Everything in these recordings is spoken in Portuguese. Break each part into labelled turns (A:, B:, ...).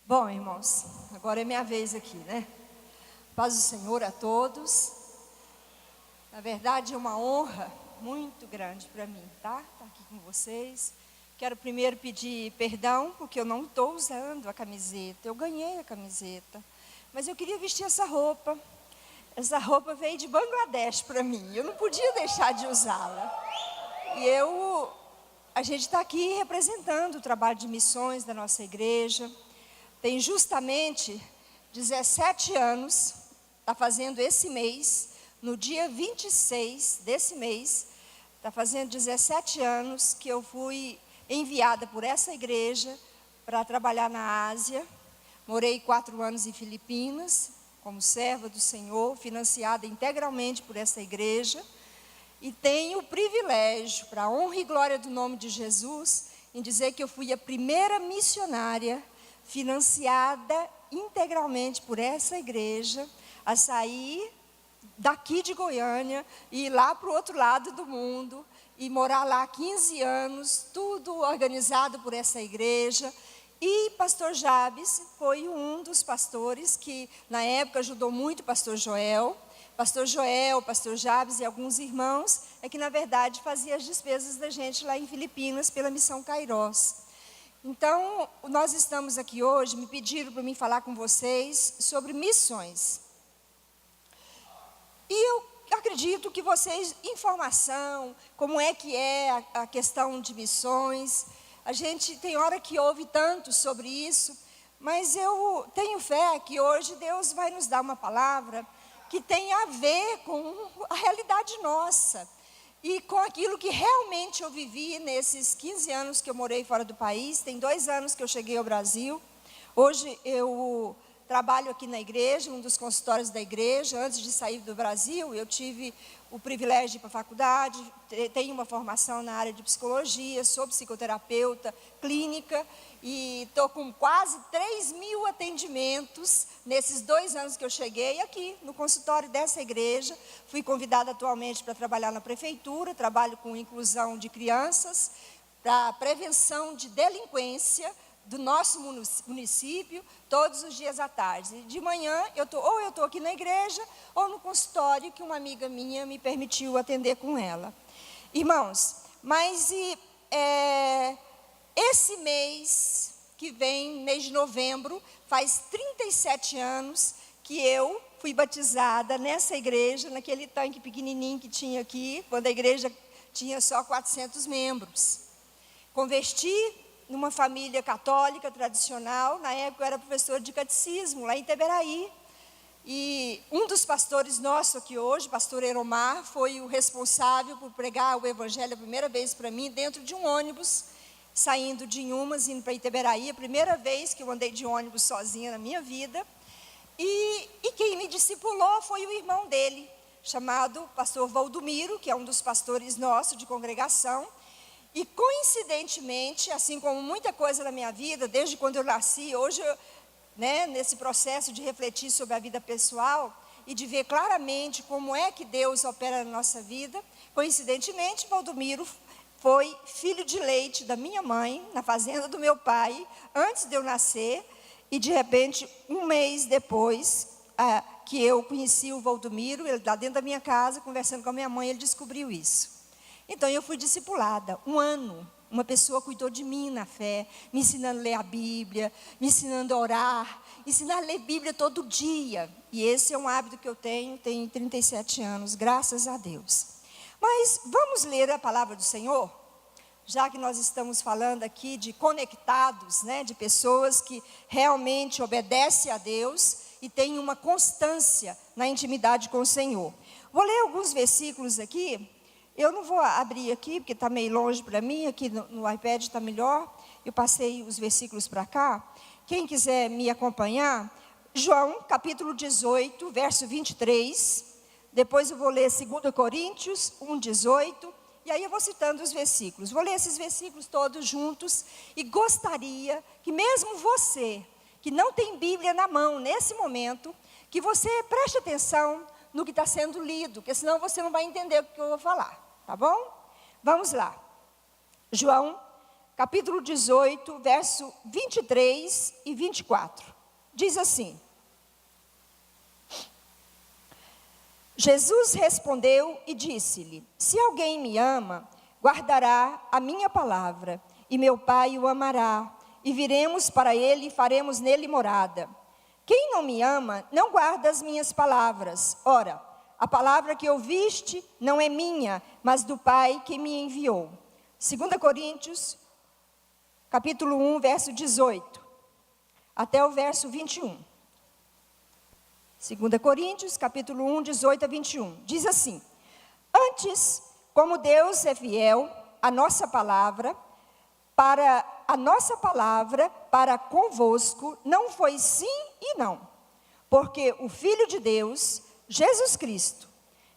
A: Bom, irmãos, agora é minha vez aqui, né? Paz do Senhor a todos. Na verdade, é uma honra muito grande para mim, tá? Estar aqui com vocês. Quero primeiro pedir perdão, porque eu não estou usando a camiseta. Eu ganhei a camiseta, mas eu queria vestir essa roupa. Essa roupa veio de Bangladesh para mim. Eu não podia deixar de usá-la. E a gente está aqui representando o trabalho de missões da nossa igreja. Tem justamente 17 anos, está fazendo esse mês, no dia 26 desse mês, está fazendo 17 anos que eu fui enviada por essa igreja para trabalhar na Ásia. Morei 4 anos em Filipinas, como serva do Senhor, financiada integralmente por essa igreja. E tenho o privilégio, para a honra e glória do nome de Jesus, em dizer que eu fui a primeira missionária financiada integralmente por essa igreja, a sair daqui de Goiânia e ir lá para o outro lado do mundo, e morar lá 15 anos, tudo organizado por essa igreja. E pastor Jabes foi um dos pastores que na época ajudou muito o pastor Joel. Pastor Joel, pastor Jabes e alguns irmãos, é que na verdade fazia as despesas da gente lá em Filipinas pela missão Kairos. Então, nós estamos aqui hoje, me pediram para mim falar com vocês sobre missões. E eu acredito que vocês, informação, como é que é a questão de missões, a gente tem hora que ouve tanto sobre isso, mas eu tenho fé que hoje Deus vai nos dar uma palavra que tem a ver com a realidade nossa. E com aquilo que realmente eu vivi nesses 15 anos que eu morei fora do país. Tem 2 anos que eu cheguei ao Brasil. Hoje eu trabalho aqui na igreja, um dos consultórios da igreja. Antes de sair do Brasil, eu tive o privilégio de ir para a faculdade. Tenho uma formação na área de psicologia, sou psicoterapeuta clínica. E estou com quase 3.000 atendimentos nesses 2 anos que eu cheguei aqui no consultório dessa igreja. Fui convidada atualmente para trabalhar na prefeitura, trabalho com inclusão de crianças, para prevenção de delinquência do nosso município, todos os dias à tarde. E de manhã, eu estou aqui na igreja, ou no consultório que uma amiga minha me permitiu atender com ela. Irmãos, mas esse mês que vem, mês de novembro, faz 37 anos que eu fui batizada nessa igreja, naquele tanque pequenininho que tinha aqui, quando a igreja tinha só 400 membros. Converti numa família católica tradicional. Na época eu era professora de catecismo, lá em Iteberaí. E um dos pastores nossos aqui hoje, pastor Eromar, foi o responsável por pregar o evangelho a primeira vez para mim, dentro de um ônibus, saindo de Inhumas, indo para Iteberaí, a primeira vez que eu andei de ônibus sozinha na minha vida. E quem me discipulou foi o irmão dele, chamado pastor Valdomiro, que é um dos pastores nossos de congregação. E coincidentemente, assim como muita coisa na minha vida, desde quando eu nasci, hoje, nesse processo de refletir sobre a vida pessoal e de ver claramente como é que Deus opera na nossa vida, coincidentemente, Valdomiro foi filho de leite da minha mãe, na fazenda do meu pai, antes de eu nascer. E de repente, um mês depois que eu conheci o Valdomiro, ele lá dentro da minha casa, conversando com a minha mãe, ele descobriu isso. Então eu fui discipulada, 1 ano, uma pessoa cuidou de mim na fé, me ensinando a ler a Bíblia, me ensinando a orar, ensinar a ler Bíblia todo dia. E esse é um hábito que eu tenho 37 anos, graças a Deus. Mas vamos ler a palavra do Senhor? Já que nós estamos falando aqui de conectados, de pessoas que realmente obedecem a Deus e têm uma constância na intimidade com o Senhor. Vou ler alguns versículos aqui. Eu não vou abrir aqui, porque está meio longe para mim, aqui no iPad está melhor. Eu passei os versículos para cá. Quem quiser me acompanhar, João, capítulo 18, verso 23. Depois eu vou ler 2 Coríntios 1, 18. E aí eu vou citando os versículos. Vou ler esses versículos todos juntos. E gostaria que mesmo você, que não tem Bíblia na mão nesse momento, que você preste atenção no que está sendo lido, porque senão você não vai entender o que eu vou falar. Tá bom? Vamos lá. João capítulo 18, verso 23 e 24. Diz assim: Jesus respondeu e disse-lhe: se alguém me ama, guardará a minha palavra, e meu Pai o amará, e viremos para ele e faremos nele morada. Quem não me ama, não guarda as minhas palavras. Ora, a palavra que ouviste não é minha, mas do Pai que me enviou. 2 Coríntios, capítulo 1, verso 18, até o verso 21. 2 Coríntios, capítulo 1, 18 a 21. Diz assim: antes, como Deus é fiel, a nossa palavra para convosco não foi sim e não. Porque o Filho de Deus, Jesus Cristo,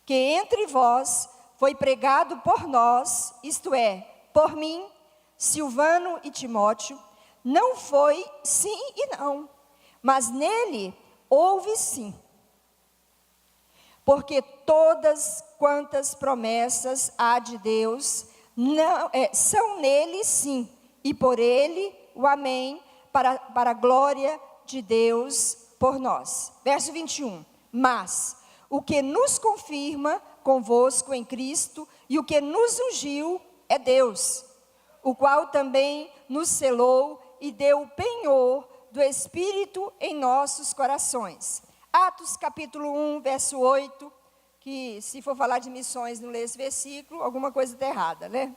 A: que entre vós foi pregado por nós, isto é, por mim, Silvano e Timóteo, não foi sim e não, mas nele houve sim. Porque todas quantas promessas há de Deus são nele sim, e por ele o amém, para a glória de Deus por nós. Verso 21. Mas o que nos confirma convosco em Cristo e o que nos ungiu é Deus, o qual também nos selou e deu o penhor do Espírito em nossos corações. Atos capítulo 1, verso 8, que se for falar de missões não ler esse versículo, alguma coisa está errada, né?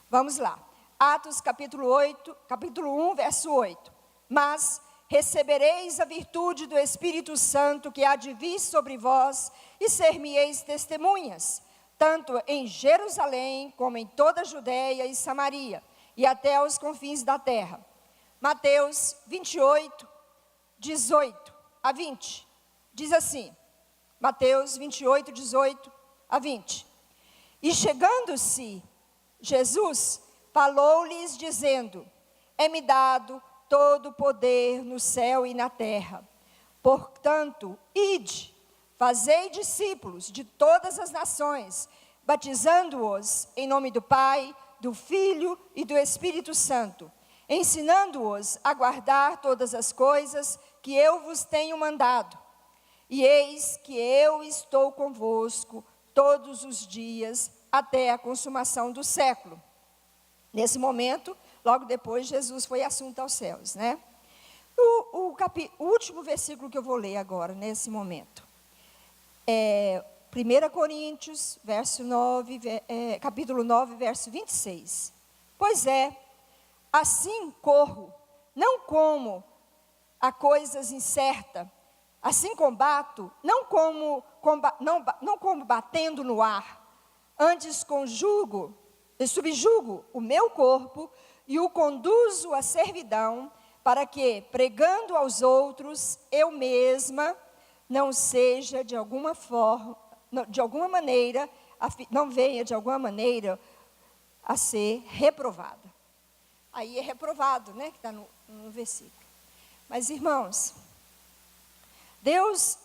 A: Vamos lá. Atos capítulo 1, verso 8. Mas recebereis a virtude do Espírito Santo que há de vir sobre vós, e ser-me-eis testemunhas, tanto em Jerusalém, como em toda a Judeia e Samaria, e até aos confins da terra. Mateus 28, 18 a 20. Diz assim, Mateus 28, 18 a 20. E chegando-se Jesus, falou-lhes dizendo: é-me dado todo o poder no céu e na terra. Portanto, ide, fazei discípulos de todas as nações, batizando-os em nome do Pai, do Filho e do Espírito Santo, ensinando-os a guardar todas as coisas que eu vos tenho mandado. E eis que eu estou convosco todos os dias, até a consumação do século. Nesse momento, logo depois, Jesus foi assunto aos céus, né? O último versículo que eu vou ler agora, nesse momento, é 1 Coríntios, capítulo 9, verso 26. Pois é, assim corro, não como a coisas incertas, assim combato, não como batendo no ar, antes subjugo o meu corpo e o conduzo à servidão, para que, pregando aos outros, eu mesma não seja de alguma maneira, não venha de alguma maneira a ser reprovada. Aí é reprovado, né, que está no versículo. Mas, irmãos, Deus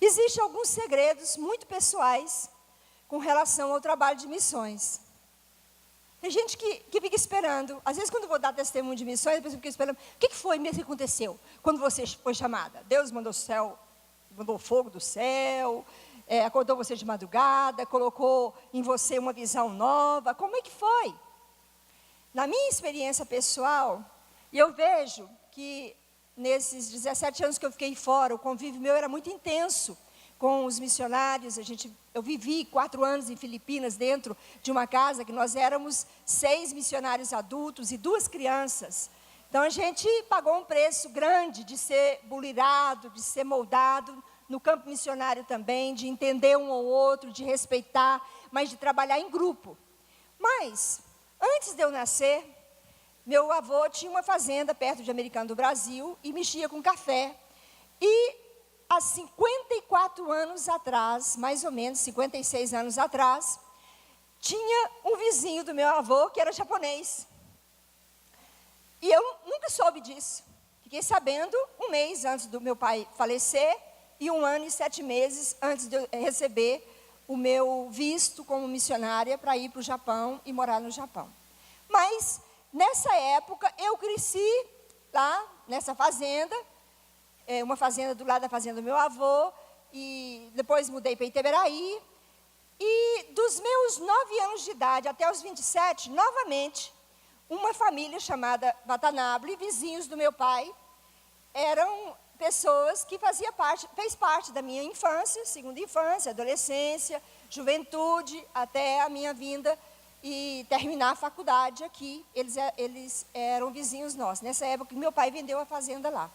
A: existem alguns segredos muito pessoais com relação ao trabalho de missões. Tem gente que fica esperando. Às vezes, quando eu vou dar testemunho de missões, a pessoa fica esperando. O que foi mesmo que aconteceu quando você foi chamada? Deus mandou fogo do céu, acordou você de madrugada, colocou em você uma visão nova. Como é que foi? Na minha experiência pessoal, eu vejo que nesses 17 anos que eu fiquei fora, o convívio meu era muito intenso com os missionários. Eu vivi 4 anos em Filipinas, dentro de uma casa que nós éramos 6 missionários adultos e 2 crianças. Então a gente pagou um preço grande de ser bulirado, de ser moldado no campo missionário também, de entender um ao outro, de respeitar, mas de trabalhar em grupo. Mas, antes de eu nascer, meu avô tinha uma fazenda perto de Americana do Brasil e mexia com café. E há 54 anos atrás, mais ou menos 56 anos atrás, tinha um vizinho do meu avô que era japonês. E eu nunca soube disso. Fiquei sabendo 1 mês antes do meu pai falecer e 1 ano e 7 meses antes de eu receber o meu visto como missionária para ir para o Japão e morar no Japão. Mas, nessa época, eu cresci lá, nessa fazenda, uma fazenda do lado da fazenda do meu avô, e depois mudei para Iteberaí. E dos meus 9 anos de idade até os 27, novamente, uma família chamada Watanabe, vizinhos do meu pai, eram pessoas que fez parte da minha infância, segunda infância, adolescência, juventude, até a minha vinda e terminar a faculdade aqui. Eles eram vizinhos nossos. Nessa época, meu pai vendeu a fazenda lá.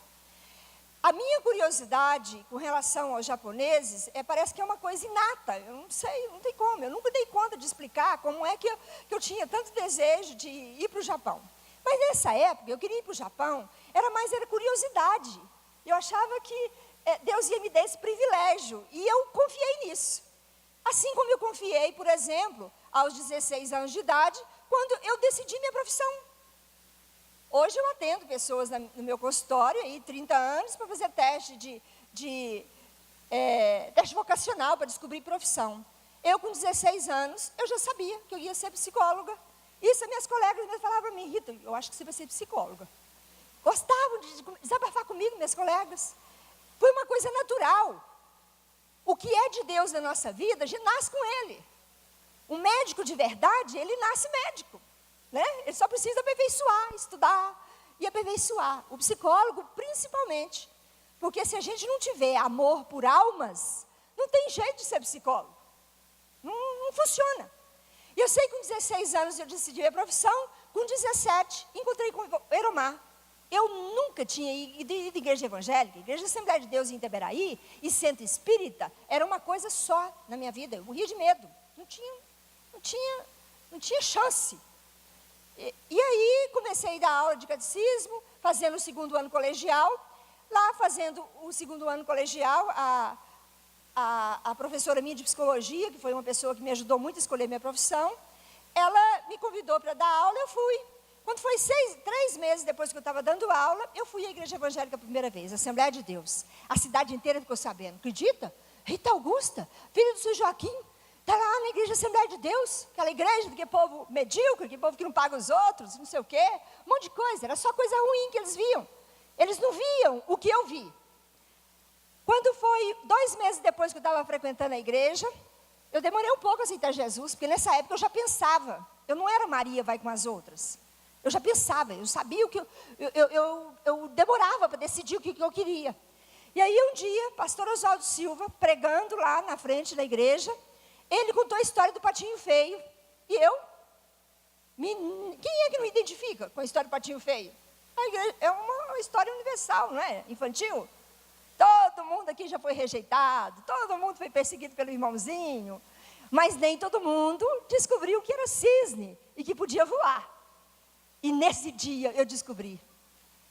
A: A minha curiosidade com relação aos japoneses, parece que é uma coisa inata. Eu não sei, não tem como. Eu nunca dei conta de explicar como é que eu tinha tanto desejo de ir para o Japão. Mas nessa época, eu queria ir para o Japão, era curiosidade. Eu achava que Deus ia me dar esse privilégio, e eu confiei nisso. Assim como eu confiei, por exemplo, aos 16 anos de idade, quando eu decidi minha profissão. Hoje eu atendo pessoas no meu consultório, aí 30 anos, para fazer teste teste vocacional, para descobrir profissão. Eu, com 16 anos, eu já sabia que eu ia ser psicóloga. Isso, minhas colegas me falavam para mim: Rita, eu acho que você vai ser psicóloga. Gostavam de desabafar comigo, minhas colegas. Foi uma coisa natural. O que é de Deus na nossa vida, a gente nasce com ele. Um médico de verdade, ele nasce médico. Né? Ele só precisa aperfeiçoar, estudar e aperfeiçoar. O psicólogo, principalmente. Porque se a gente não tiver amor por almas, não tem jeito de ser psicólogo. Não funciona. E eu sei que com 16 anos eu decidi a profissão. Com 17, encontrei com o Eromar. Eu nunca tinha ido à igreja evangélica. Igreja Assembleia de Deus em Iteberaí e Centro Espírita era uma coisa só na minha vida. Eu morria de medo. Não tinha chance. E aí comecei a dar aula de catecismo, fazendo o 2º ano colegial. Lá fazendo o 2º ano colegial, a professora minha de psicologia, que foi uma pessoa que me ajudou muito a escolher minha profissão, ela me convidou para dar aula, eu fui. Quando foi 3 meses depois que eu estava dando aula, eu fui à igreja evangélica a primeira vez, a Assembleia de Deus. A cidade inteira ficou sabendo. Acredita? Rita Augusta, filha do seu Joaquim, está lá na igreja Assembleia de Deus, aquela igreja do que povo medíocre, que povo que não paga os outros, não sei o quê, um monte de coisa, era só coisa ruim que eles viam. Eles não viam o que eu vi. Quando foi 2 meses depois que eu estava frequentando a igreja, eu demorei um pouco a aceitar Jesus, porque nessa época eu já pensava, eu não era Maria, vai com as outras. Eu já pensava, eu sabia o que eu demorava para decidir o que eu queria. E aí um dia, pastor Oswaldo Silva, pregando lá na frente da igreja, ele contou a história do patinho feio. E eu? Quem é que não identifica com a história do patinho feio? A igreja é uma história universal, não é? Infantil. Todo mundo aqui já foi rejeitado, todo mundo foi perseguido pelo irmãozinho, mas nem todo mundo descobriu que era cisne e que podia voar. E nesse dia eu descobri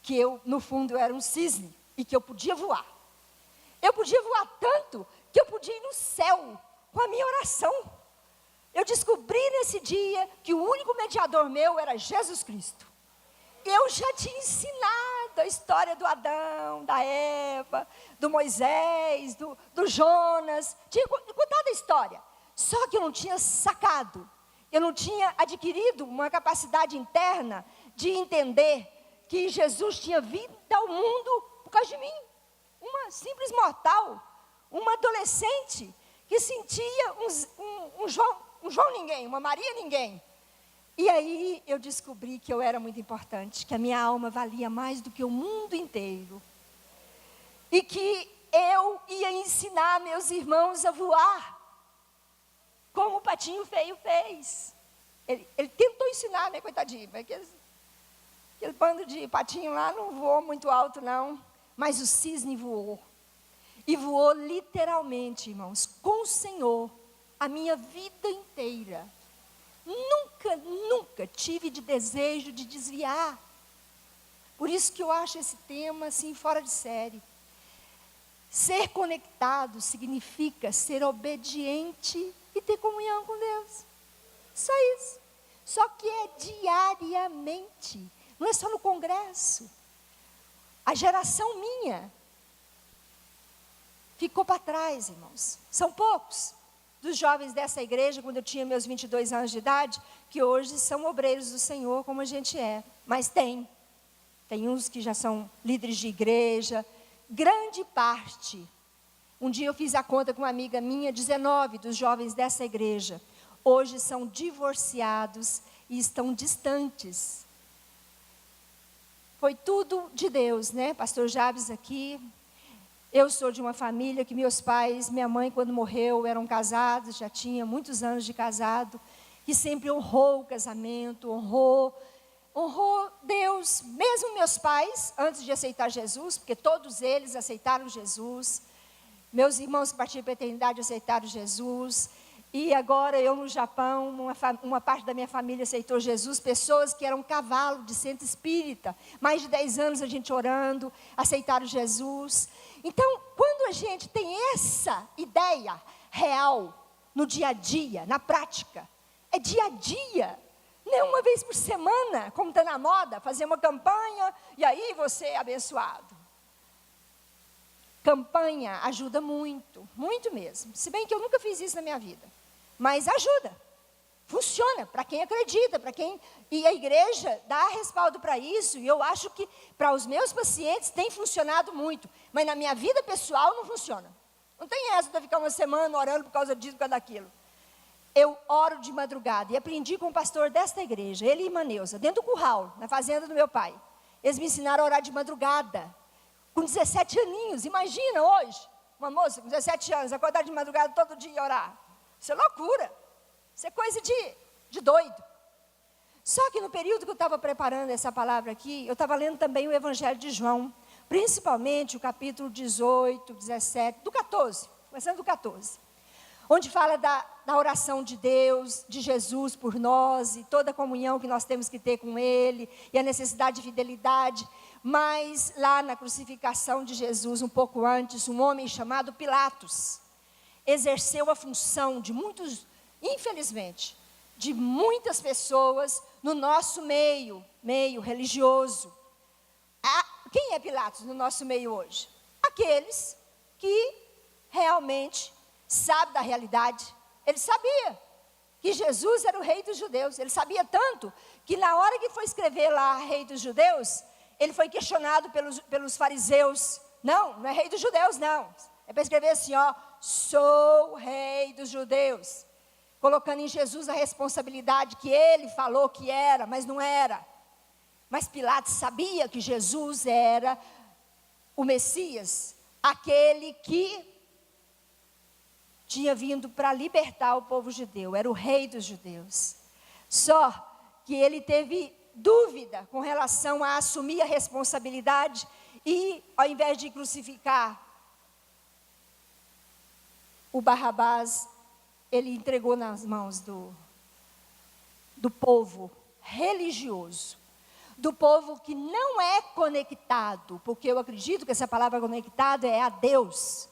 A: que eu, no fundo, era um cisne e que eu podia voar. Eu podia voar tanto que eu podia ir no céu com a minha oração. Eu descobri nesse dia que o único mediador meu era Jesus Cristo. Eu já tinha ensinado a história do Adão, da Eva, do Moisés, do Jonas. Tinha contado a história. Só que eu não tinha sacado. Eu não tinha adquirido uma capacidade interna de entender que Jesus tinha vindo ao mundo por causa de mim. Uma simples mortal, uma adolescente que sentia um João ninguém, uma Maria ninguém. E aí eu descobri que eu era muito importante, que a minha alma valia mais do que o mundo inteiro. E que eu ia ensinar meus irmãos a voar, como o patinho feio fez. Ele tentou ensinar, né, coitadinho, mas aquele bando de patinho lá não voou muito alto, não. Mas o cisne voou. E voou literalmente, irmãos, com o Senhor, a minha vida inteira. Nunca tive de desejo de desviar. Por isso que eu acho esse tema assim fora de série. Ser conectado significa ser obediente e ter comunhão com Deus. Só isso. Só que é diariamente. Não é só no congresso. A geração minha ficou para trás, irmãos. São poucos. dos jovens dessa igreja, quando eu tinha meus 22 anos de idade, que hoje são obreiros do Senhor, como a gente é. Mas tem uns que já são líderes de igreja, grande parte. Um dia eu fiz a conta com uma amiga minha, 19 dos jovens dessa igreja, hoje são divorciados e estão distantes. Foi tudo de Deus, né? Pastor Jabes aqui. Eu sou de uma família que meus pais, minha mãe quando morreu, eram casados, já tinha muitos anos de casado, que sempre honrou o casamento, honrou Deus, mesmo meus pais, antes de aceitar Jesus, porque todos eles aceitaram Jesus, meus irmãos que partiram para a eternidade aceitaram Jesus, e agora eu no Japão, uma parte da minha família aceitou Jesus, pessoas que eram cavalo de centro espírita, mais de 10 anos a gente orando, aceitaram Jesus. Então, quando a gente tem essa ideia real, no dia a dia, na prática, é dia a dia, não é uma vez por semana, como está na moda, fazer uma campanha e aí você é abençoado. Campanha ajuda muito, muito mesmo. Se bem que eu nunca fiz isso na minha vida. Mas ajuda, funciona para quem acredita, para quem... E a igreja dá respaldo para isso, e eu acho que para os meus pacientes tem funcionado muito. Mas na minha vida pessoal não funciona. Não tem essa de ficar uma semana orando por causa disso, por causa daquilo. Eu oro de madrugada, e aprendi com o pastor desta igreja, ele e irmã Neuza, dentro do curral, na fazenda do meu pai. Eles me ensinaram a orar de madrugada, com 17 aninhos, imagina hoje, uma moça com 17 anos, acordar de madrugada todo dia e orar. Isso é loucura, isso é coisa de doido. Só que no período que eu estava preparando essa palavra aqui, eu estava lendo também o Evangelho de João, principalmente o capítulo 18, 17, do 14, começando do 14, onde fala da oração de Deus, de Jesus por nós, e toda a comunhão que nós temos que ter com Ele, e a necessidade de fidelidade. Mas lá na crucificação de Jesus, um pouco antes, um homem chamado Pilatos, exerceu a função de muitos, infelizmente, de muitas pessoas no nosso meio religioso. Quem é Pilatos no nosso meio hoje? Aqueles que realmente sabem da realidade. Ele sabia que Jesus era o rei dos judeus. Ele sabia tanto que na hora que foi escrever lá rei dos judeus, ele foi questionado pelos fariseus. Não é rei dos judeus, não. É para escrever assim, ó, sou rei dos judeus. Colocando em Jesus a responsabilidade que ele falou que era, mas não era. Mas Pilatos sabia que Jesus era o Messias, aquele que tinha vindo para libertar o povo judeu, era o rei dos judeus. Só que ele teve dúvida com relação a assumir a responsabilidade e, ao invés de crucificar o Barrabás, ele entregou nas mãos do povo religioso, do povo que não é conectado, porque eu acredito que essa palavra conectado é a Deus,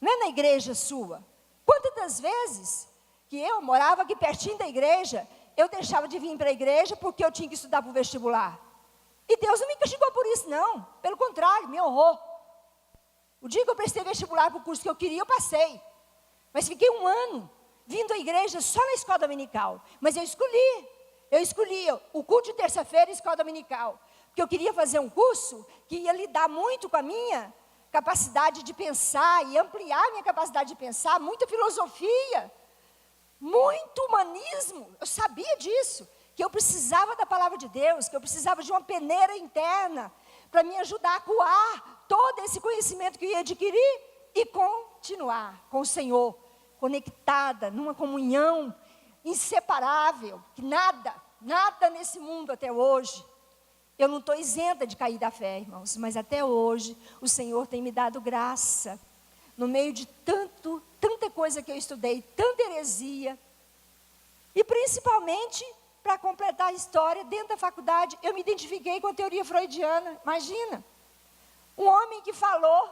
A: não é na igreja sua. Quantas das vezes que eu morava aqui pertinho da igreja, eu deixava de vir para a igreja porque eu tinha que estudar para o vestibular. E Deus não me castigou por isso, não. Pelo contrário, me honrou. O dia que eu prestei vestibular para o curso que eu queria, eu passei. Mas fiquei um ano vindo à igreja só na escola dominical. Mas eu escolhi o culto de terça-feira e a escola dominical. Porque eu queria fazer um curso que ia lidar muito com a minha capacidade de pensar e ampliar a minha capacidade de pensar, muita filosofia, muito humanismo. Eu sabia disso, que eu precisava da palavra de Deus, que eu precisava de uma peneira interna para me ajudar a coar todo esse conhecimento que eu ia adquirir e continuar com o Senhor, conectada numa comunhão inseparável, que nada nesse mundo até hoje. Eu não estou isenta de cair da fé, irmãos, mas até hoje o Senhor tem me dado graça, no meio de tanta coisa que eu estudei, tanta heresia, e principalmente, para completar a história, dentro da faculdade, eu me identifiquei com a teoria freudiana. Imagina, um homem que falou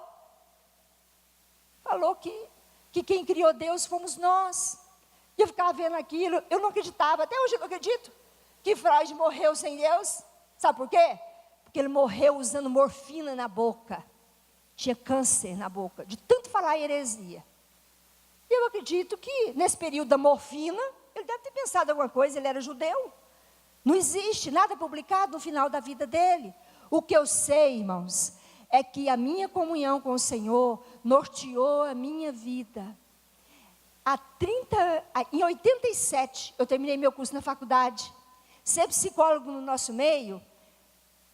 A: que quem criou Deus fomos nós, e eu ficava vendo aquilo, eu não acreditava, até hoje eu não acredito, que Freud morreu sem Deus. Sabe por quê? Porque ele morreu usando morfina na boca. Tinha câncer na boca, de tanto falar heresia. E eu acredito que, nesse período da morfina, ele deve ter pensado alguma coisa, ele era judeu. Não existe nada publicado no final da vida dele. O que eu sei, irmãos, é que a minha comunhão com o Senhor norteou a minha vida. Em 87, eu terminei meu curso na faculdade. Ser psicólogo no nosso meio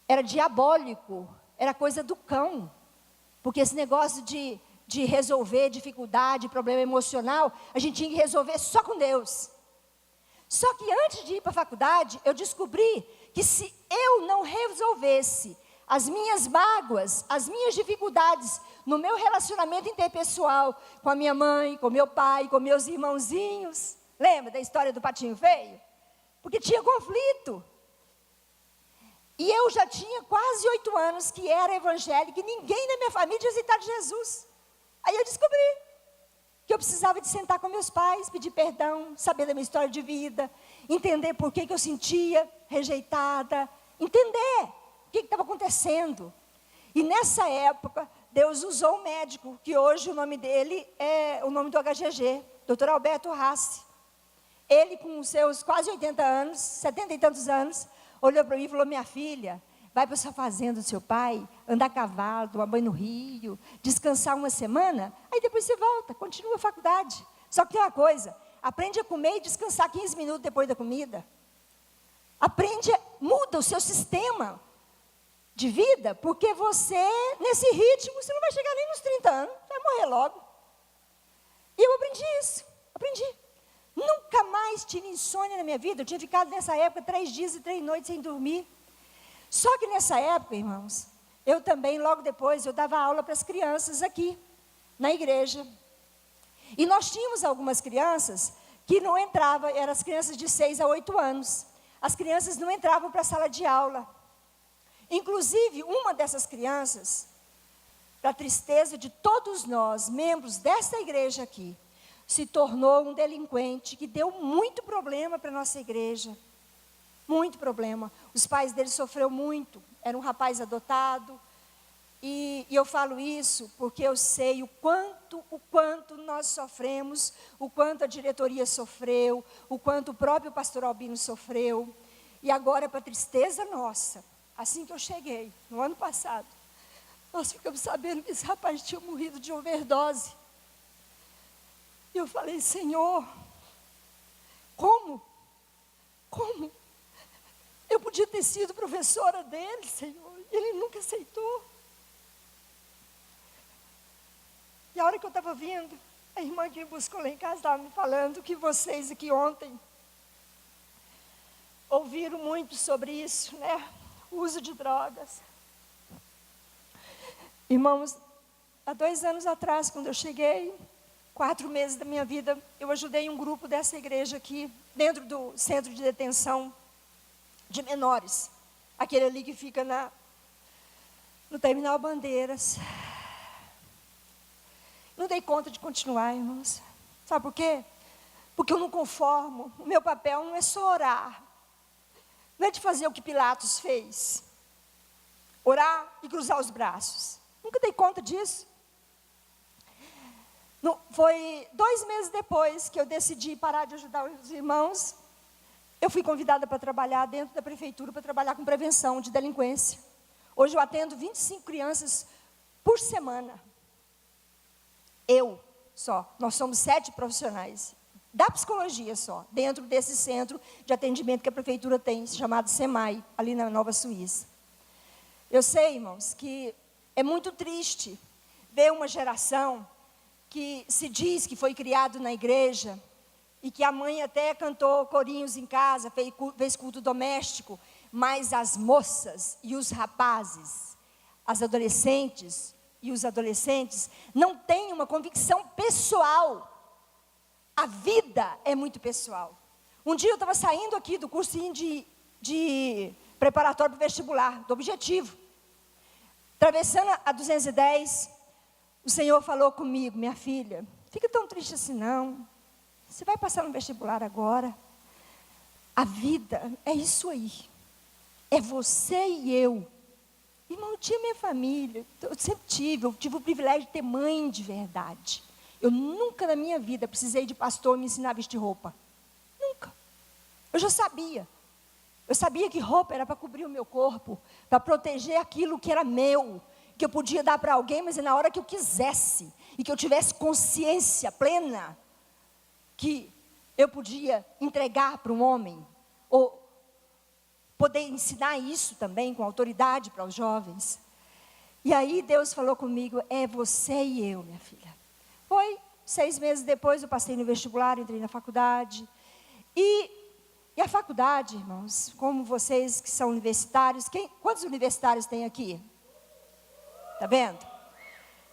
A: era diabólico, era coisa do cão. Porque esse negócio de resolver dificuldade, problema emocional, a gente tinha que resolver só com Deus. Só que antes de ir para a faculdade, eu descobri que se eu não resolvesse as minhas mágoas, as minhas dificuldades no meu relacionamento interpessoal com a minha mãe, com meu pai, com meus irmãozinhos, lembra da história do patinho feio? Porque tinha conflito. E eu já tinha quase 8 anos que era evangélica e ninguém na minha família tinha aceitado Jesus. Aí eu descobri que eu precisava de sentar com meus pais, pedir perdão, saber da minha história de vida, entender por que eu sentia rejeitada, entender o que estava acontecendo. E nessa época, Deus usou um médico, que hoje o nome dele é o nome do HGG, Dr. Alberto Rassi. Ele, com os seus quase 80 anos, 70 e tantos anos, olhou para mim e falou: minha filha, vai para sua fazenda do seu pai, andar a cavalo, tomar banho no rio, descansar uma semana, aí depois você volta, continua a faculdade. Só que tem uma coisa, aprende a comer e descansar 15 minutos depois da comida. Muda o seu sistema de vida, porque você, nesse ritmo, você não vai chegar nem nos 30 anos, vai morrer logo. E eu aprendi isso, Nunca mais tive insônia na minha vida. Eu tinha ficado nessa época 3 dias e 3 noites sem dormir. Só que nessa época, irmãos, eu também, logo depois, eu dava aula para as crianças aqui, na igreja. E nós tínhamos algumas crianças que não entravam, eram as crianças de 6 a 8 anos. As crianças não entravam para a sala de aula. Inclusive, uma dessas crianças, para a tristeza de todos nós, membros dessa igreja aqui, se tornou um delinquente que deu muito problema para a nossa igreja. Muito problema. Os pais dele sofreram muito. Era um rapaz adotado. E eu falo isso porque eu sei o quanto nós sofremos, o quanto a diretoria sofreu, o quanto o próprio pastor Albino sofreu. E agora, para a tristeza nossa, assim que eu cheguei, no ano passado, nós ficamos sabendo que esse rapaz tinha morrido de overdose. E eu falei: Senhor, como? Eu podia ter sido professora dele, Senhor, e ele nunca aceitou. E a hora que eu estava vindo, a irmã que me buscou lá em casa estava me falando que vocês aqui ontem ouviram muito sobre isso, né? O uso de drogas. Irmãos, há 2 anos atrás, quando eu cheguei, 4 meses da minha vida, eu ajudei um grupo dessa igreja aqui, dentro do centro de detenção de menores. Aquele ali que fica no Terminal Bandeiras. Não dei conta de continuar, irmãos. Sabe por quê? Porque eu não conformo. O meu papel não é só orar. Não é de fazer o que Pilatos fez. Orar e cruzar os braços. Nunca dei conta disso. Foi 2 meses depois que eu decidi parar de ajudar os irmãos. Eu fui convidada para trabalhar dentro da prefeitura, para trabalhar com prevenção de delinquência. Hoje eu atendo 25 crianças por semana. Nós somos 7 profissionais da psicologia só, dentro desse centro de atendimento que a prefeitura tem, chamado SEMAI, ali na Nova Suíça. Eu sei, irmãos, que é muito triste ver uma geração que se diz que foi criado na igreja, e que a mãe até cantou corinhos em casa, fez culto doméstico, mas as moças e os rapazes, as adolescentes e os adolescentes, não têm uma convicção pessoal. A vida é muito pessoal. Um dia eu estava saindo aqui do cursinho de preparatório para o vestibular, do Objetivo. Atravessando a 210, o Senhor falou comigo: minha filha, fica tão triste assim não. Você vai passar no vestibular agora. A vida é isso aí. É você e eu. Irmão, eu tinha minha família. Eu sempre tive o privilégio de ter mãe de verdade. Eu nunca na minha vida precisei de pastor me ensinar a vestir roupa. Nunca. Eu já sabia. Eu sabia que roupa era para cobrir o meu corpo, para proteger aquilo que era meu, que eu podia dar para alguém, mas na hora que eu quisesse, e que eu tivesse consciência plena, que eu podia entregar para um homem, ou poder ensinar isso também com autoridade para os jovens. E aí Deus falou comigo, é você e eu, minha filha. Foi 6 meses depois, eu passei no vestibular, entrei na faculdade. E a faculdade, irmãos, como vocês que são universitários, quantos universitários tem aqui? Está vendo?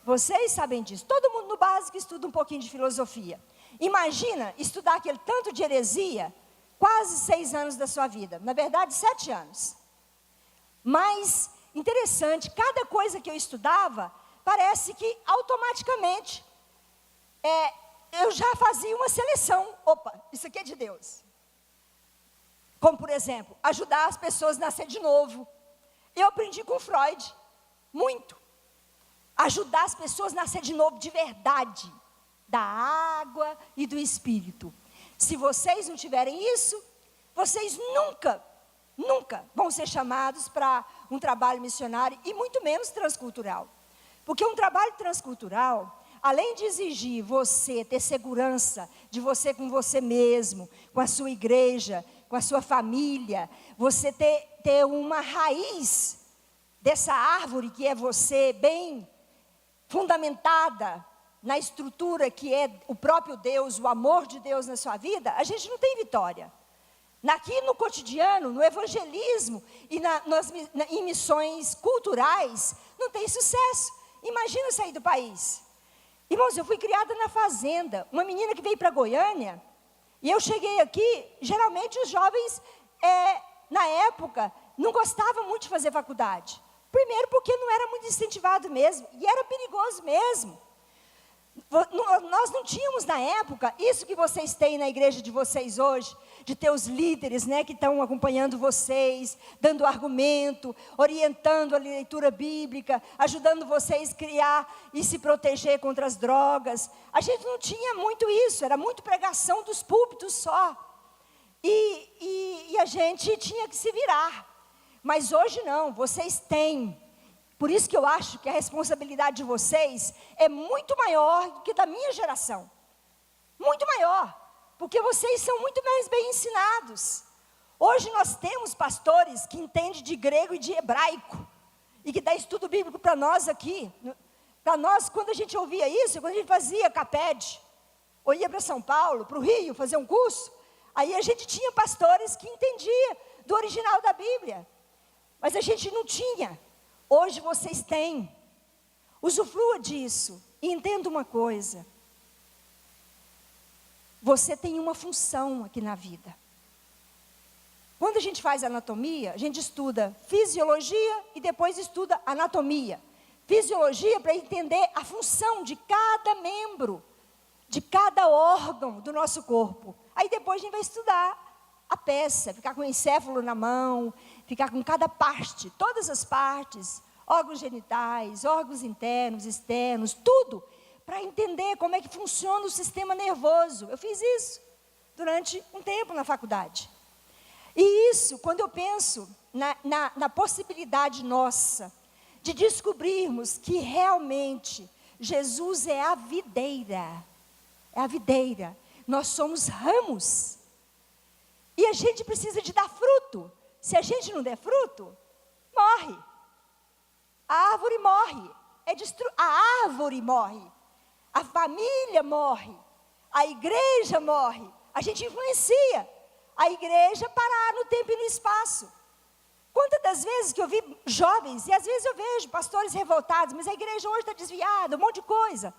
A: Vocês sabem disso. Todo mundo no básico estuda um pouquinho de filosofia. Imagina estudar aquele tanto de heresia, quase 6 anos da sua vida. Na verdade, 7 anos. Mas, interessante, cada coisa que eu estudava, parece que automaticamente, eu já fazia uma seleção. Opa, isso aqui é de Deus. Como, por exemplo, ajudar as pessoas a nascer de novo. Eu aprendi com Freud, muito. Ajudar as pessoas a nascer de novo de verdade. Da água e do Espírito. Se vocês não tiverem isso, vocês nunca vão ser chamados para um trabalho missionário e muito menos transcultural. Porque um trabalho transcultural, além de exigir você ter segurança de você com você mesmo, com a sua igreja, com a sua família, você ter uma raiz dessa árvore que é você bem fundamentada na estrutura que é o próprio Deus, o amor de Deus na sua vida, a gente não tem vitória. Aqui no cotidiano, no evangelismo e em missões culturais, não tem sucesso. Imagina sair do país. Irmãos, eu fui criada na fazenda, uma menina que veio para Goiânia, e eu cheguei aqui, geralmente os jovens, na época, não gostavam muito de fazer faculdade. Primeiro porque não era muito incentivado mesmo, e era perigoso mesmo. Nós não tínhamos na época, isso que vocês têm na igreja de vocês hoje, de ter os líderes, né, que estão acompanhando vocês, dando argumento, orientando a leitura bíblica, ajudando vocês a criar e se proteger contra as drogas. A gente não tinha muito isso, era muito pregação dos púlpitos só. E a gente tinha que se virar. Mas hoje não, vocês têm. Por isso que eu acho que a responsabilidade de vocês é muito maior do que da minha geração. Muito maior. Porque vocês são muito mais bem ensinados. Hoje nós temos pastores que entendem de grego e de hebraico. E que dá estudo bíblico para nós aqui. Para nós, quando a gente ouvia isso, quando a gente fazia CAPED, ou ia para São Paulo, para o Rio, fazer um curso, aí a gente tinha pastores que entendiam do original da Bíblia. Mas a gente não tinha. Hoje vocês têm. Usufrua disso. E entenda uma coisa. Você tem uma função aqui na vida. Quando a gente faz anatomia, a gente estuda fisiologia e depois estuda anatomia. Fisiologia para entender a função de cada membro, de cada órgão do nosso corpo. Aí depois a gente vai estudar a peça, ficar com o encéfalo na mão, ficar com cada parte, todas as partes, órgãos genitais, órgãos internos, externos, tudo, para entender como é que funciona o sistema nervoso. Eu fiz isso durante um tempo na faculdade. E isso, quando eu penso na possibilidade nossa de descobrirmos que realmente Jesus é a videira. É a videira. Nós somos ramos. E a gente precisa de dar fruto. Se a gente não der fruto, morre. A árvore morre. A árvore morre. A família morre. A igreja morre. A gente influencia a igreja parar no tempo e no espaço. Quantas das vezes que eu vi jovens, e às vezes eu vejo pastores revoltados, mas a igreja hoje está desviada, um monte de coisa.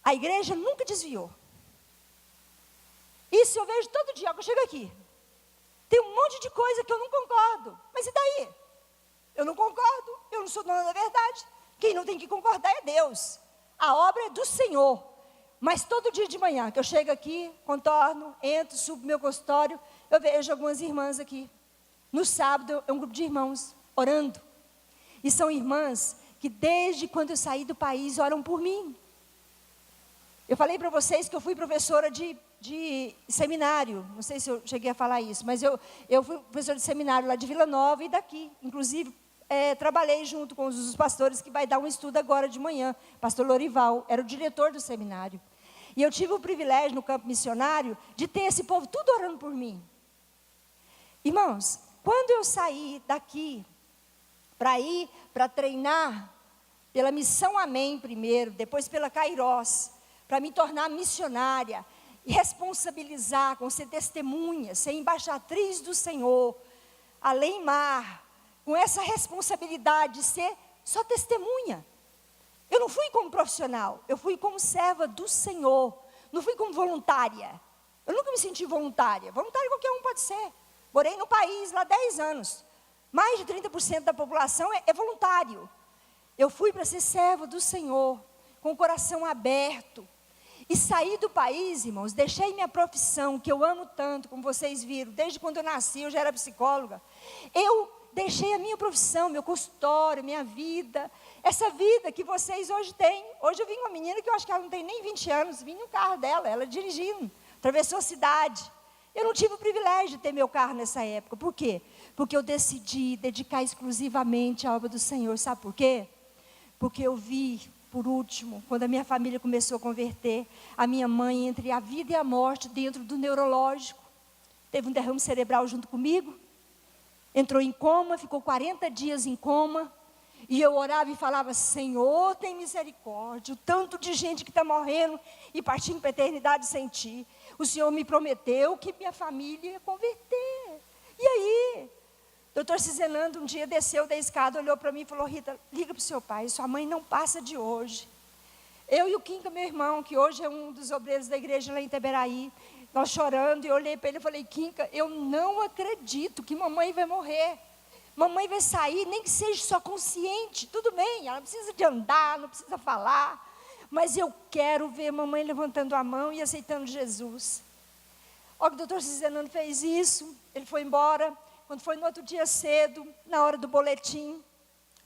A: A igreja nunca desviou. Isso eu vejo todo dia que eu chego aqui. Tem um monte de coisa que eu não concordo. Mas e daí? Eu não concordo, eu não sou dona da verdade. Quem não tem que concordar é Deus. A obra é do Senhor. Mas todo dia de manhã, que eu chego aqui, contorno, entro, subo meu consultório, eu vejo algumas irmãs aqui. No sábado, é um grupo de irmãos, orando. E são irmãs que desde quando eu saí do país, oram por mim. Eu falei para vocês que eu fui professora de seminário, não sei se eu cheguei a falar isso, mas eu fui professora de seminário lá de Vila Nova e daqui, inclusive, trabalhei junto com os pastores que vai dar um estudo agora de manhã, pastor Lorival, era o diretor do seminário. E eu tive o privilégio no campo missionário de ter esse povo tudo orando por mim. Irmãos, quando eu saí daqui para ir para treinar pela Missão Amém primeiro, depois pela Kairos, para me tornar missionária e responsabilizar com ser testemunha, ser embaixatriz do Senhor, além mar, com essa responsabilidade de ser só testemunha. Eu não fui como profissional, eu fui como serva do Senhor, não fui como voluntária. Eu nunca me senti voluntária, voluntária qualquer um pode ser. Morei no país lá 10 anos, mais de 30% da população é voluntário. Eu fui para ser serva do Senhor, com o coração aberto. E saí do país, irmãos, deixei minha profissão, que eu amo tanto, como vocês viram, desde quando eu nasci, eu já era psicóloga. Eu deixei a minha profissão, meu consultório, minha vida, essa vida que vocês hoje têm. Hoje eu vim com uma menina que eu acho que ela não tem nem 20 anos, vim no carro dela, ela dirigindo, atravessou a cidade. Eu não tive o privilégio de ter meu carro nessa época. Por quê? Porque eu decidi dedicar exclusivamente à obra do Senhor. Sabe por quê? Porque eu vi, por último, quando a minha família começou a converter, a minha mãe entre a vida e a morte dentro do neurológico. Teve um derrame cerebral junto comigo. Entrou em coma, ficou 40 dias em coma. E eu orava e falava, Senhor, tem misericórdia. O tanto de gente que está morrendo e partindo para a eternidade sem ti. O Senhor me prometeu que minha família ia converter. E aí, doutor Cizenando um dia desceu da escada, olhou para mim e falou, Rita, liga para o seu pai, sua mãe não passa de hoje. Eu e o Quinca, meu irmão, que hoje é um dos obreiros da igreja lá em Iteberaí, nós chorando, e eu olhei para ele e falei, Quinca, eu não acredito que mamãe vai morrer. Mamãe vai sair, nem que seja só consciente, tudo bem, ela não precisa de andar, não precisa falar, mas eu quero ver mamãe levantando a mão e aceitando Jesus. Ó, que o doutor Cizenando fez isso, ele foi embora. Quando foi no outro dia cedo, na hora do boletim,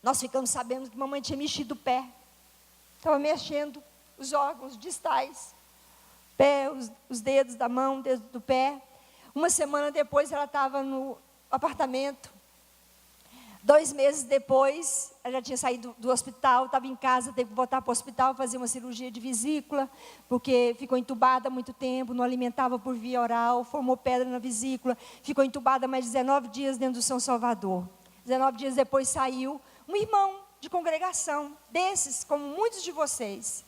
A: nós ficamos sabendo que mamãe tinha mexido o pé. Estava mexendo os órgãos distais, pé, os dedos da mão, dedo do pé. Uma semana depois ela estava no apartamento. 2 meses depois, ela já tinha saído do hospital, estava em casa, teve que voltar para o hospital, fazer uma cirurgia de vesícula, porque ficou entubada há muito tempo, não alimentava por via oral, formou pedra na vesícula, ficou entubada mais de 19 dias dentro do São Salvador. 19 dias depois saiu um irmão de congregação, desses, como muitos de vocês,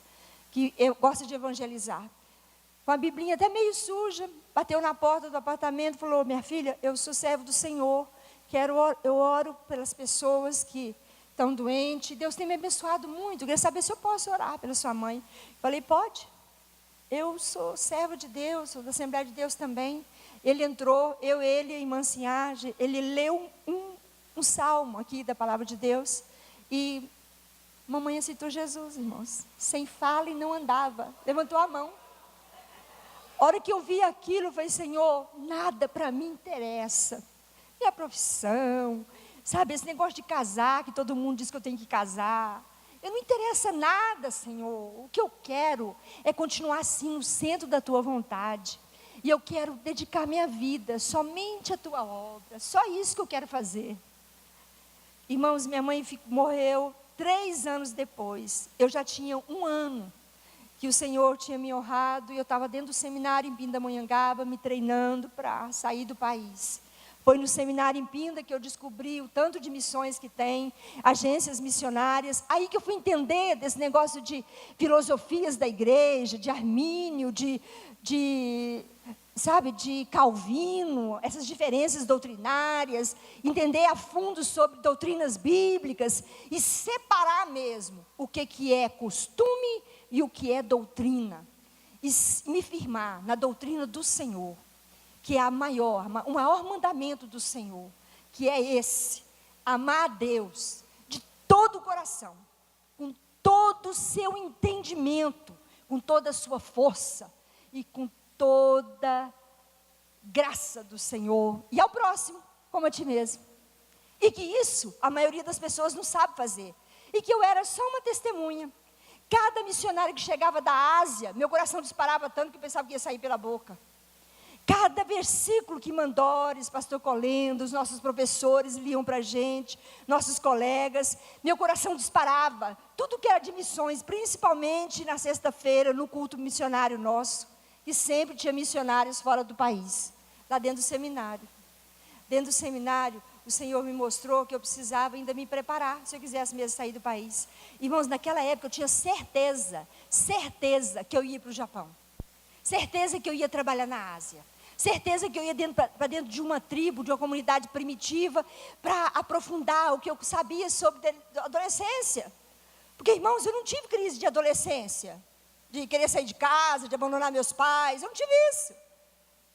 A: que eu gosto de evangelizar, com a biblinha até meio suja, bateu na porta do apartamento, falou, minha filha, eu sou servo do Senhor, eu oro pelas pessoas que estão doentes, Deus tem me abençoado muito, eu queria saber se eu posso orar pela sua mãe. Falei, pode, eu sou serva de Deus, sou da Assembleia de Deus também. Ele entrou, ele, a irmã Sinhage, ele leu um salmo aqui da palavra de Deus, e mamãe aceitou Jesus, irmãos, sem fala e não andava, levantou a mão. A hora que eu vi aquilo, eu falei, Senhor, nada para mim interessa. Minha profissão, sabe, esse negócio de casar, que todo mundo diz que eu tenho que casar. Eu não interessa nada, Senhor. O que eu quero é continuar assim no centro da Tua vontade. E eu quero dedicar minha vida somente à Tua obra. Só isso que eu quero fazer. Irmãos, minha mãe morreu 3 anos depois. Eu já tinha 1 ano que o Senhor tinha me honrado. E eu estava dentro do seminário em Pindamonhangaba, me treinando para sair do país. Foi no seminário em Pinda que eu descobri o tanto de missões que tem, agências missionárias. Aí que eu fui entender desse negócio de filosofias da igreja, de Armínio, de Calvino, essas diferenças doutrinárias, entender a fundo sobre doutrinas bíblicas e separar mesmo o que é costume e o que é doutrina. E me firmar na doutrina do Senhor, que é o maior mandamento do Senhor, que é esse, amar a Deus de todo o coração, com todo o seu entendimento, com toda a sua força e com toda graça do Senhor, e ao próximo, como a ti mesmo. E que isso, a maioria das pessoas não sabe fazer, e que eu era só uma testemunha, Cada missionário que chegava da Ásia, meu coração disparava tanto que eu pensava que ia sair pela boca. Cada versículo que Mandores, pastor Colendo, os nossos professores liam para a gente, nossos colegas, meu coração disparava. Tudo que era de missões, principalmente na sexta-feira, no culto missionário nosso, e sempre tinha missionários fora do país, lá dentro do seminário. Dentro do seminário, o Senhor me mostrou que eu precisava ainda me preparar, se eu quisesse mesmo sair do país. Irmãos, naquela época eu tinha certeza que eu ia para o Japão. Certeza que eu ia trabalhar na Ásia. Certeza que eu ia para dentro de uma tribo, de uma comunidade primitiva, para aprofundar o que eu sabia sobre a adolescência. Porque, irmãos, eu não tive crise de adolescência, de querer sair de casa, de abandonar meus pais, eu não tive isso.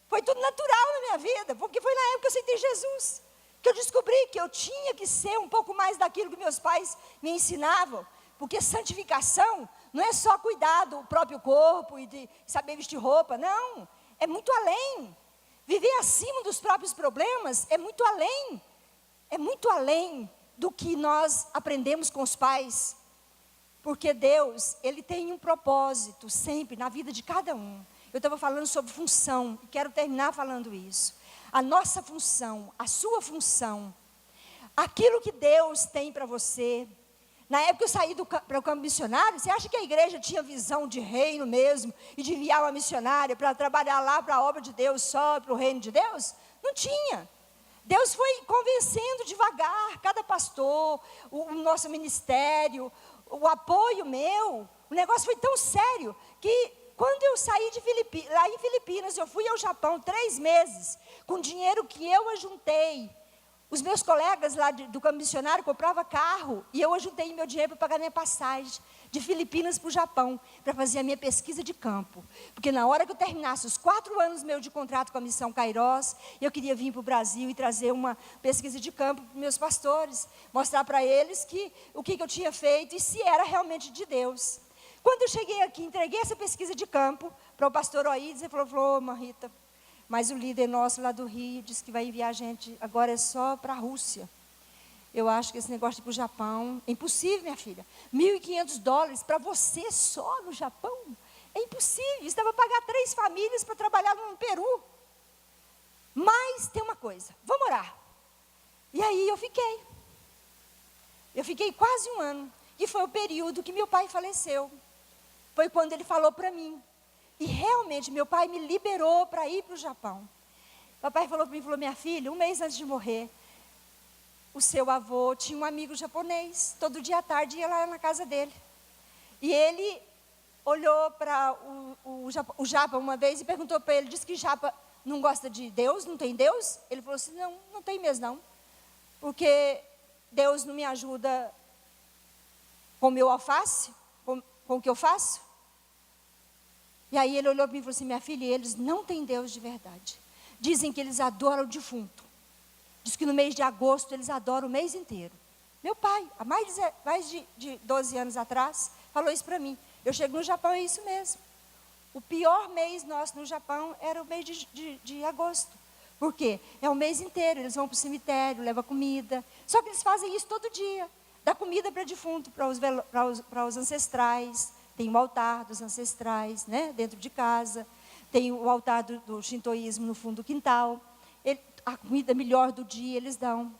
A: Foi tudo natural na minha vida, porque foi na época que eu aceitei Jesus, que eu descobri que eu tinha que ser um pouco mais daquilo que meus pais me ensinavam. Porque santificação não é só cuidar do próprio corpo e de saber vestir roupa, não. É muito além. Viver acima dos próprios problemas é muito além. É muito além do que nós aprendemos com os pais. Porque Deus, Ele tem um propósito sempre na vida de cada um. Eu estava falando sobre função e quero terminar falando isso. A nossa função, a sua função, aquilo que Deus tem para você. Na época eu saí para o campo missionário, você acha que a igreja tinha visão de reino mesmo, e de enviar uma missionária para trabalhar lá para a obra de Deus, só para o reino de Deus? Não tinha. Deus foi convencendo devagar, cada pastor, o nosso ministério, o apoio meu, o negócio foi tão sério, que quando eu saí lá em Filipinas, eu fui ao Japão 3 meses, com dinheiro que eu ajuntei. Os meus colegas lá do campo missionário compravam carro, e eu ajuntei meu dinheiro para pagar minha passagem de Filipinas para o Japão, para fazer a minha pesquisa de campo. Porque na hora que eu terminasse os 4 anos meus de contrato com a missão Kairos, eu queria vir para o Brasil e trazer uma pesquisa de campo para os meus pastores, mostrar para eles o que eu tinha feito e se era realmente de Deus. Quando eu cheguei aqui, entreguei essa pesquisa de campo para o pastor Oídes, ele falou, Marita, mas o líder nosso lá do Rio disse que vai enviar a gente, agora é só para a Rússia. Eu acho que esse negócio de ir para o Japão, é impossível, minha filha. $1.500 para você só no Japão? É impossível. Isso dava para pagar 3 famílias para trabalhar no Peru. Mas tem uma coisa, vamos orar. E aí eu fiquei. Eu fiquei quase 1 ano. E foi o período que meu pai faleceu. Foi quando ele falou para mim. E realmente, meu pai me liberou para ir para o Japão. Papai falou para mim, minha filha, 1 mês antes de morrer, o seu avô tinha um amigo japonês. Todo dia à tarde ia lá na casa dele. E ele olhou para o Japa uma vez e perguntou para ele, disse que Japa não gosta de Deus, não tem Deus? Ele falou assim, não tem mesmo não. Porque Deus não me ajuda com o meu alface, com o que eu faço. E aí ele olhou para mim e falou assim, minha filha, eles não têm Deus de verdade. Dizem que eles adoram o defunto. Diz que no mês de agosto eles adoram o mês inteiro. Meu pai, há mais de 12 anos atrás, falou isso para mim. Eu chego no Japão, é isso mesmo. O pior mês nosso no Japão era o mês de agosto. Por quê? É o mês inteiro, eles vão para o cemitério, levam comida. Só que eles fazem isso todo dia. Dá comida para defunto, para os ancestrais. Tem o altar dos ancestrais, né, dentro de casa. Tem o altar do shintoísmo no fundo do quintal. A comida melhor do dia eles dão.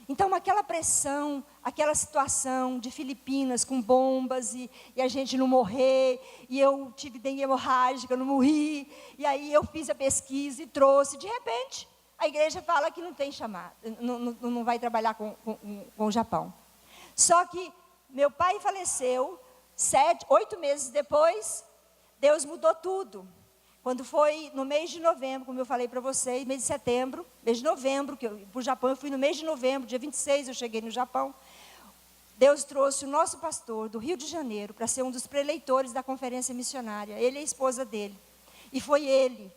A: Então, aquela pressão, aquela situação de Filipinas com bombas e a gente não morrer, e eu tive dengue hemorrágica, não morri, e aí eu fiz a pesquisa e trouxe. De repente, a igreja fala que não tem chamado, não vai trabalhar com o Japão. Só que meu pai faleceu, 8 meses depois, Deus mudou tudo. Quando foi no mês de novembro, como eu falei para vocês, mês de setembro, mês de novembro, que para o Japão eu fui no mês de novembro, dia 26 eu cheguei no Japão. Deus trouxe o nosso pastor do Rio de Janeiro para ser um dos preleitores da conferência missionária, ele e a esposa dele. E foi ele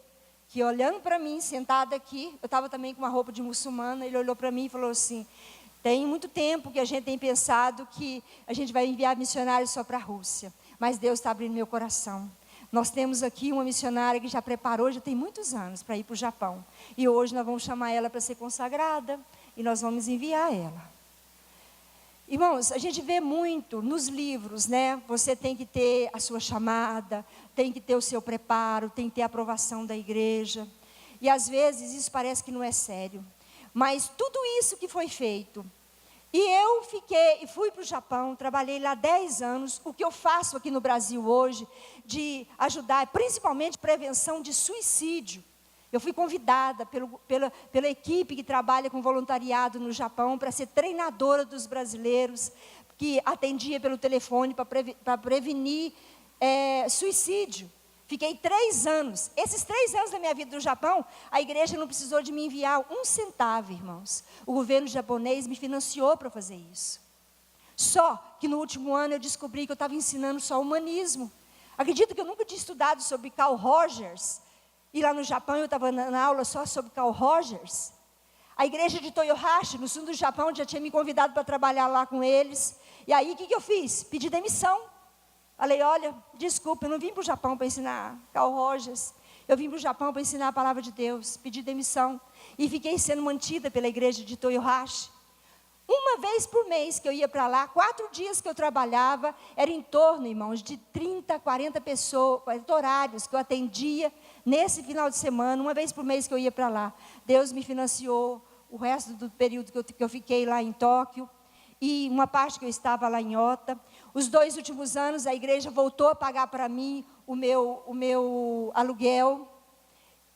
A: que, olhando para mim, sentada aqui, eu estava também com uma roupa de muçulmana, ele olhou para mim e falou assim, tem muito tempo que a gente tem pensado que a gente vai enviar missionários só para a Rússia, mas Deus está abrindo meu coração. Nós temos aqui uma missionária que já preparou, já tem muitos anos, para ir para o Japão. E hoje nós vamos chamar ela para ser consagrada, e nós vamos enviar ela. Irmãos, a gente vê muito nos livros, né? Você tem que ter a sua chamada, tem que ter o seu preparo, tem que ter a aprovação da igreja. E às vezes isso parece que não é sério. Mas tudo isso que foi feito. E eu fui para o Japão, trabalhei lá 10 anos. O que eu faço aqui no Brasil hoje, de ajudar, principalmente prevenção de suicídio. Eu fui convidada pela equipe que trabalha com voluntariado no Japão para ser treinadora dos brasileiros, que atendia pelo telefone para prevenir suicídio. Fiquei 3 anos. Esses 3 anos da minha vida no Japão, a igreja não precisou de me enviar um centavo, irmãos. O governo japonês me financiou para fazer isso. Só que no último ano eu descobri que eu estava ensinando só humanismo. Acredito que eu nunca tinha estudado sobre Carl Rogers. E lá no Japão eu estava na aula só sobre Carl Rogers. A igreja de Toyohashi, no sul do Japão, já tinha me convidado para trabalhar lá com eles. E aí o que eu fiz? Pedi demissão. Falei, olha, desculpa, eu não vim para o Japão para ensinar Carl Rogers. Eu vim para o Japão para ensinar a palavra de Deus. Pedi demissão. E fiquei sendo mantida pela igreja de Toyohashi. Uma vez por mês que eu ia para lá, 4 dias que eu trabalhava, era em torno, irmãos, de 30, 40 pessoas, 40 horários que eu atendia nesse final de semana, uma vez por mês que eu ia para lá. Deus me financiou o resto do período que eu fiquei lá em Tóquio, e uma parte que eu estava lá em Ota. Os 2 últimos anos, a igreja voltou a pagar para mim o meu aluguel.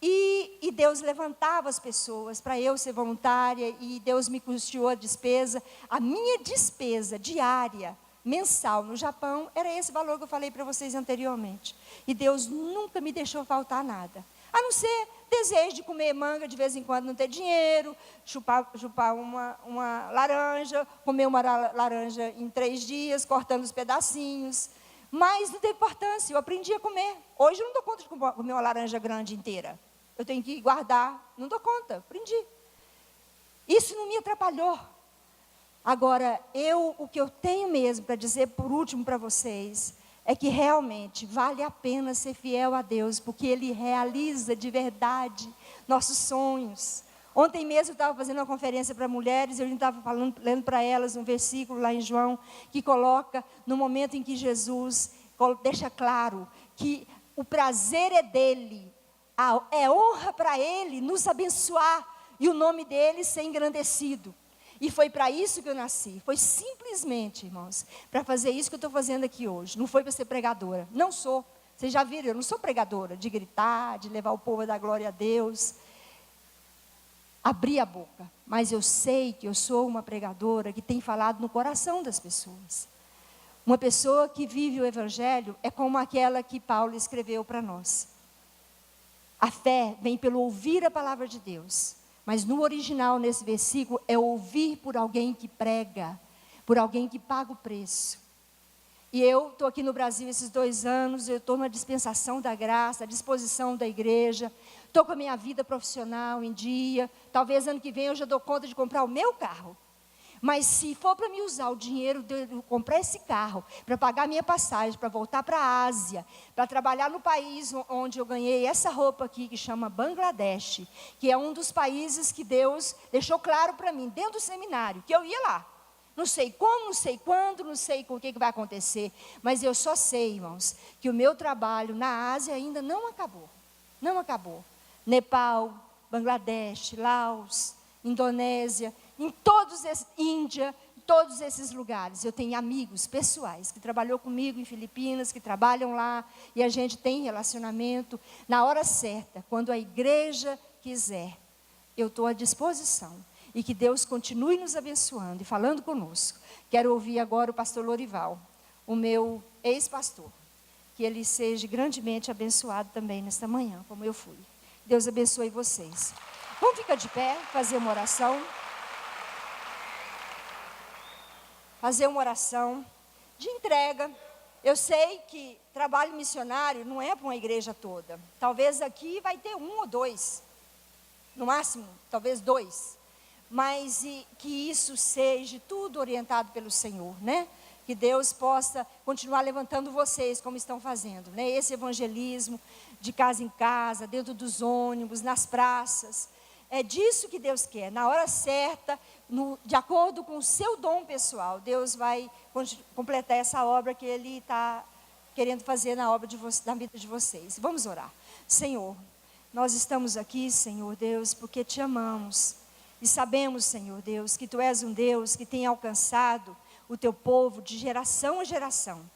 A: E Deus levantava as pessoas para eu ser voluntária, e Deus me custeou a despesa. A minha despesa diária, mensal no Japão, era esse valor que eu falei para vocês anteriormente. E Deus nunca me deixou faltar nada. A não ser desejo de comer manga de vez em quando, não ter dinheiro, chupar uma laranja, comer uma laranja em 3 dias, cortando os pedacinhos. Mas não tem importância, eu aprendi a comer. Hoje eu não dou conta de comer uma laranja grande inteira. Eu tenho que guardar, não dou conta, aprendi. Isso não me atrapalhou. Agora, o que eu tenho mesmo para dizer por último para vocês, é que realmente vale a pena ser fiel a Deus, porque Ele realiza de verdade nossos sonhos. Ontem mesmo eu estava fazendo uma conferência para mulheres, eu estava lendo para elas um versículo lá em João, que coloca no momento em que Jesus deixa claro que o prazer é dele, é honra para Ele nos abençoar e o nome dele ser engrandecido. E foi para isso que eu nasci. Foi simplesmente, irmãos, para fazer isso que eu estou fazendo aqui hoje. Não foi para ser pregadora. Não sou. Vocês já viram, eu não sou pregadora de gritar, de levar o povo a dar glória a Deus. Abrir a boca. Mas eu sei que eu sou uma pregadora que tem falado no coração das pessoas. Uma pessoa que vive o Evangelho é como aquela que Paulo escreveu para nós. A fé vem pelo ouvir a palavra de Deus. Mas no original, nesse versículo, é ouvir por alguém que prega, por alguém que paga o preço. E eu estou aqui no Brasil esses 2 anos, eu estou na dispensação da graça, à disposição da igreja, estou com a minha vida profissional em dia, talvez ano que vem eu já dou conta de comprar o meu carro. Mas se for para me usar o dinheiro de comprar esse carro, para pagar minha passagem, para voltar para a Ásia, para trabalhar no país onde eu ganhei essa roupa aqui, que chama Bangladesh, que é um dos países que Deus deixou claro para mim, dentro do seminário, que eu ia lá. Não sei como, não sei quando, não sei com o que vai acontecer, mas eu só sei, irmãos, que o meu trabalho na Ásia ainda não acabou. Não acabou. Nepal, Bangladesh, Laos, Indonésia, Índia, em todos esses lugares. Eu tenho amigos pessoais que trabalhou comigo em Filipinas, que trabalham lá, e a gente tem relacionamento. Na hora certa, quando a igreja quiser, eu estou à disposição. E que Deus continue nos abençoando e falando conosco. Quero ouvir agora o pastor Lorival, o meu ex-pastor. Que ele seja grandemente abençoado também nesta manhã, como eu fui. Deus abençoe vocês. Vamos ficar de pé, fazer uma oração. Fazer uma oração de entrega. Eu sei que trabalho missionário não é para uma igreja toda. Talvez aqui vai ter 1 ou 2. No máximo, talvez 2. Mas que isso seja tudo orientado pelo Senhor, né? Que Deus possa continuar levantando vocês, como estão fazendo, né? Esse evangelismo de casa em casa, dentro dos ônibus, nas praças. é disso que Deus quer. Na hora certa, de acordo com o seu dom pessoal, Deus vai completar essa obra que Ele está querendo fazer na vida de vocês. Vamos orar. Senhor, nós estamos aqui, Senhor Deus, porque te amamos. E sabemos, Senhor Deus, que Tu és um Deus que tem alcançado o Teu povo de geração a geração.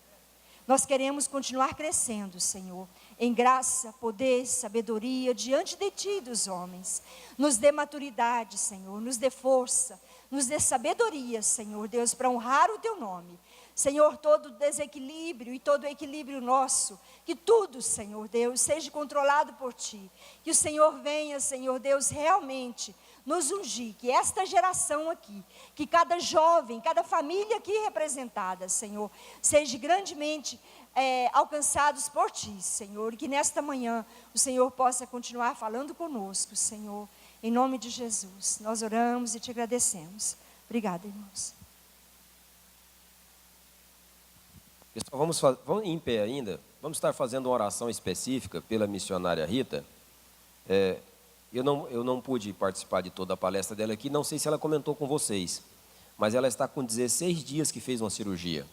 A: Nós queremos continuar crescendo, Senhor, em graça, poder, sabedoria, diante de Ti e dos homens. Nos dê maturidade, Senhor, nos dê força, nos dê sabedoria, Senhor Deus, para honrar o Teu nome. Senhor, todo desequilíbrio e todo equilíbrio nosso, que tudo, Senhor Deus, seja controlado por Ti. Que o Senhor venha, Senhor Deus, realmente nos ungir, que esta geração aqui, que cada jovem, cada família aqui representada, Senhor, seja grandemente alcançados por Ti, Senhor, e que nesta manhã o Senhor possa continuar falando conosco, Senhor, em nome de Jesus. Nós oramos e Te agradecemos. Obrigada, irmãos.
B: Pessoal, vamos em pé ainda, vamos estar fazendo uma oração específica pela missionária Rita. Eu não pude participar de toda a palestra dela aqui, não sei se ela comentou com vocês, mas ela está com 16 dias que fez uma cirurgia.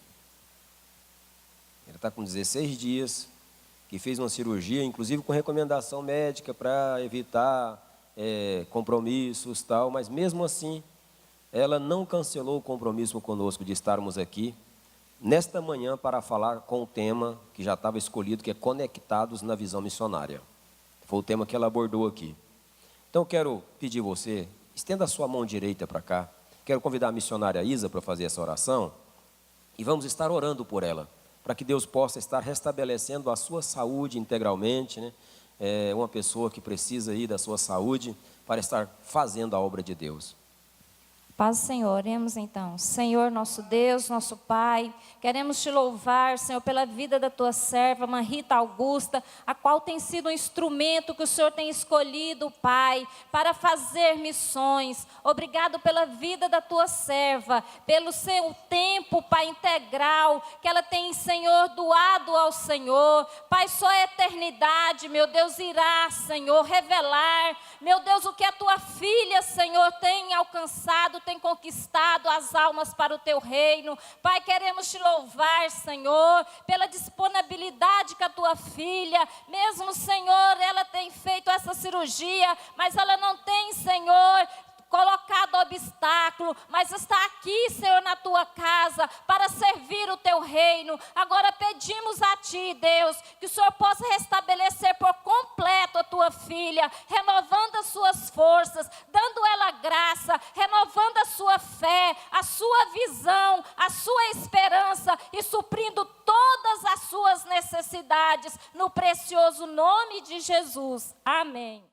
B: Ela está com 16 dias que fez uma cirurgia, inclusive com recomendação médica para evitar compromissos e tal, mas mesmo assim, ela não cancelou o compromisso conosco de estarmos aqui nesta manhã para falar com o tema que já estava escolhido, que é Conectados na Visão Missionária. Foi o tema que ela abordou aqui. Então, eu quero pedir você, estenda a sua mão direita para cá. Quero convidar a missionária Isa para fazer essa oração. E vamos estar orando por ela, para que Deus possa estar restabelecendo a sua saúde integralmente, né? Uma pessoa que precisa aí da sua saúde para estar fazendo a obra de Deus.
C: Paz do Senhor, oremos então. Senhor, nosso Deus, nosso Pai, queremos Te louvar, Senhor, pela vida da Tua serva, Irmã Rita Augusta, a qual tem sido um instrumento que o Senhor tem escolhido, Pai, para fazer missões. Obrigado pela vida da Tua serva, pelo seu tempo, Pai, integral, que ela tem, Senhor, doado ao Senhor. Pai, só a eternidade, meu Deus, irá, Senhor, revelar, meu Deus, o que a Tua filha, Senhor, tem alcançado, tem conquistado as almas para o Teu reino. Pai, queremos Te louvar, Senhor, pela disponibilidade que a Tua filha, mesmo, Senhor, ela tem feito essa cirurgia, mas ela não tem, Senhor, colocado obstáculo, mas está aqui, Senhor, na Tua casa, para servir o Teu reino. Agora pedimos a Ti, Deus, que o Senhor possa restabelecer por completo a Tua filha, renovando as suas forças, dando ela graça, renovando a sua fé, a sua visão, a sua esperança e suprindo todas as suas necessidades, no precioso nome de Jesus. Amém.